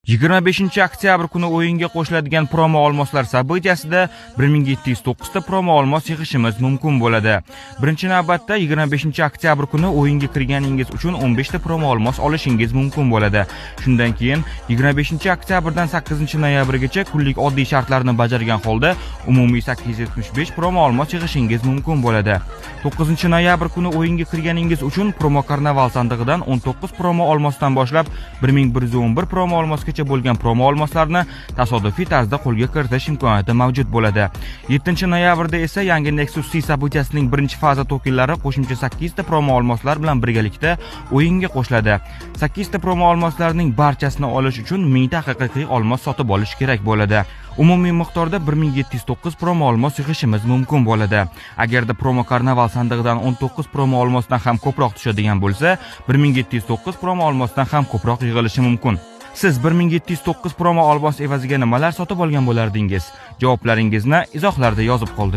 25-oktyabr kuni o'yinga qo'shiladigan promo olmoslar sabitiyasida 1709 ta promo olmos yig'ishimiz mumkin bo'ladi. Birinchi navbatda 25-oktyabr kuni o'yinga kirganingiz uchun 15 ta promo olmos olishingiz mumkin bo'ladi. Shundan keyin 25-oktyabrdan 8-noyabrgacha kunlik oddiy shartlarni bajargan holda umumiy 875 promo olmos yig'ishingiz mumkin bo'ladi. 9-noyabr kuni o'yinga kirganingiz uchun promo karnaval sandig'idan 19 promo olmosdan boshlab 1111 promo olmosga bo'lgan promo olmoslarni tasodifiy tarzda qo'lga kiritish imkoniyati mavjud bo'ladi. 7-noyabrda esa yangi Nexus C sabitiyasining birinchi faza tokenlari qo'shimcha 8 ta promo olmoslar bilan birgalikda o'yinga qo'shiladi. 8 ta promo olmoslarning barchasini olish uchun 1000 ta haqiqiy olmos sotib olish kerak bo'ladi. Umumiy miqdorda 1709 promo olmos yig'ishimiz mumkin bo'ladi. Agarda promo karnaval sandig'idan 19 promo olmosdan ham ko'proq tushadigan bo'lsa, 1709 promo olmosdan ham ko'proq yig'ilishi mumkin. Siz 1709 promo olmos evaziga nimalar sotib olgan bo'lardingiz? Javoblaringizni izohlarda yozib qoldiring.